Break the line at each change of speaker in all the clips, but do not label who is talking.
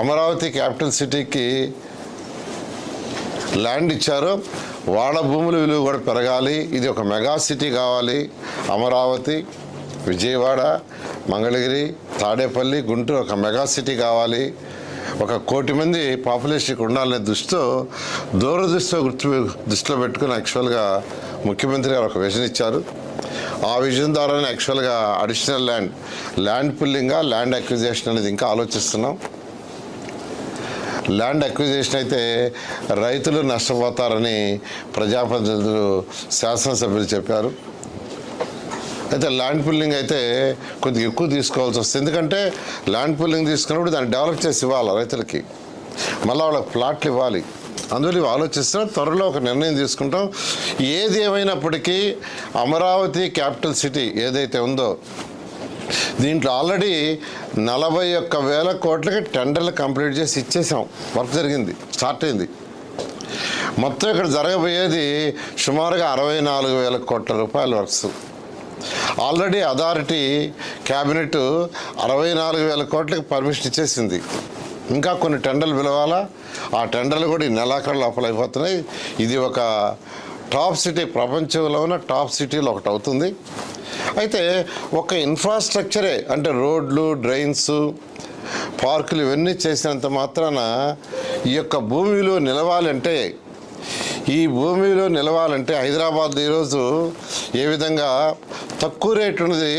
Amaravati capital సిటీకి land ఇచ్చారో వాళ్ళ భూముల విలువ కూడా పెరగాలి. ఇది ఒక మెగా సిటీ కావాలి. అమరావతి, విజయవాడ, మంగళగిరి, తాడేపల్లి, గుంటూరు ఒక మెగా సిటీ కావాలి. 1 కోటి మంది పాపులేషన్కి ఉండాలనే దృష్టిలో పెట్టుకుని యాక్చువల్గా ముఖ్యమంత్రి గారు ఒక విజన్ ఇచ్చారు. ఆ విజన్ ద్వారానే యాక్చువల్గా additional land pulling, land acquisition అనేది ఇంకా ఆలోచిస్తున్నాం. ల్యాండ్ అక్విజిషన్ అయితే రైతులు నష్టపోతారని ప్రజాప్రతినిధులు, శాసనసభ్యులు చెప్పారు. అయితే ల్యాండ్ పుల్లింగ్ అయితే కొద్దిగా ఎక్కువ తీసుకోవాల్సి వస్తుంది. ఎందుకంటే ల్యాండ్ పుల్లింగ్ తీసుకున్నప్పుడు దాన్ని డెవలప్ చేసి ఇవ్వాలి రైతులకి, మళ్ళీ వాళ్ళకి ప్లాట్లు ఇవ్వాలి. అందువల్ల ఇవి ఆలోచిస్తున్నాం. త్వరలో ఒక నిర్ణయం తీసుకుంటాం. ఏది ఏమైనప్పటికీ అమరావతి క్యాపిటల్ సిటీ ఏదైతే ఉందో దీంట్లో ఆల్రెడీ 41,000 కోట్లకి టెండర్లు కంప్లీట్ చేసి ఇచ్చేసాం. వర్క్ జరిగింది, స్టార్ట్ అయింది. మొత్తం ఇక్కడ జరగబోయేది సుమారుగా 64,000 కోట్ల రూపాయల వర్క్స్. ఆల్రెడీ అథారిటీ క్యాబినెట్ 64,000 కోట్లకి పర్మిషన్ ఇచ్చేసింది. ఇంకా కొన్ని టెండర్లు పిలవాలా. ఆ టెండర్లు కూడా ఈ నెలాఖరు లోపల అయిపోతున్నాయి. ఇది ఒక టాప్ సిటీ, ప్రపంచంలో ఉన్న టాప్ సిటీలో ఒకటి అవుతుంది. అయితే ఒక ఇన్ఫ్రాస్ట్రక్చరే అంటే రోడ్లు, డ్రైన్స్, పార్కులు ఇవన్నీ చేసినంత మాత్రాన ఈ యొక్క భూమి విలువ నిలవాలంటే, ఈ భూమిలో నిలవాలంటే హైదరాబాద్ ఈరోజు ఏ విధంగా తక్కువ రేటు ఉన్నది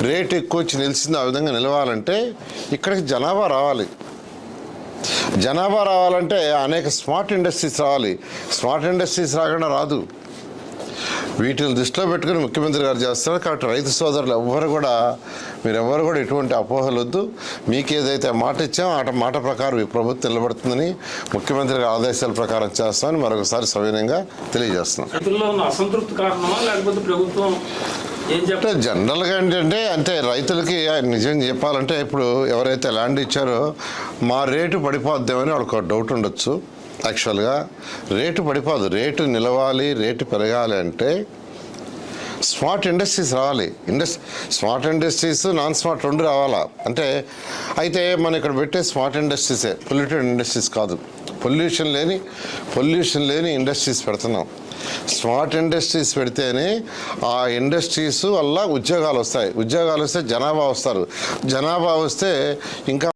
రేటు ఎక్కువ వచ్చి నిలిచింది, ఆ విధంగా నిలవాలంటే ఇక్కడికి జనాభా రావాలి. జనాభా రావాలంటే అనేక స్మార్ట్ ఇండస్ట్రీస్ రావాలి. స్మార్ట్ ఇండస్ట్రీస్ రాకుండా రాదు. వీటిని దృష్టిలో పెట్టుకుని ముఖ్యమంత్రి గారు చేస్తున్నారు. కాబట్టి రైతు సోదరులు మీరెవ్వరు కూడా ఎటువంటి అపోహలు వద్దు. మీకు ఏదైతే మాట ఇచ్చామో మాట ప్రకారం ఈ ప్రభుత్వం నిలబడుతుందని, ముఖ్యమంత్రి గారి ఆదేశాల ప్రకారం చేస్తామని మరొకసారి సవినయంగా తెలియజేస్తున్నాం. జనరల్గా ఏంటంటే రైతులకి నిజం చెప్పాలంటే ఇప్పుడు ఎవరైతే ల్యాండ్ ఇచ్చారో మా రేటు పడిపోద్దామని వాళ్ళకి డౌట్ ఉండొచ్చు. యాక్చువల్గా రేటు పడిపోదు. రేటు నిలవాలి, రేటు పెరగాలి అంటే స్మార్ట్ ఇండస్ట్రీస్ రావాలి. స్మార్ట్ ఇండస్ట్రీస్, నాన్ స్మార్ట్ రెండు రావాలా. అయితే మనం ఇక్కడ పెట్టే స్మార్ట్ ఇండస్ట్రీసే, పొల్యూటెడ్ ఇండస్ట్రీస్ కాదు. పొల్యూషన్ లేని ఇండస్ట్రీస్ పెడుతున్నాం. స్మార్ట్ ఇండస్ట్రీస్ పెడితేనే ఆ ఇండస్ట్రీస్ వల్ల ఉద్యోగాలు వస్తాయి. ఉద్యోగాలు వస్తే జనాభా వస్తారు. జనాభా వస్తే ఇంకా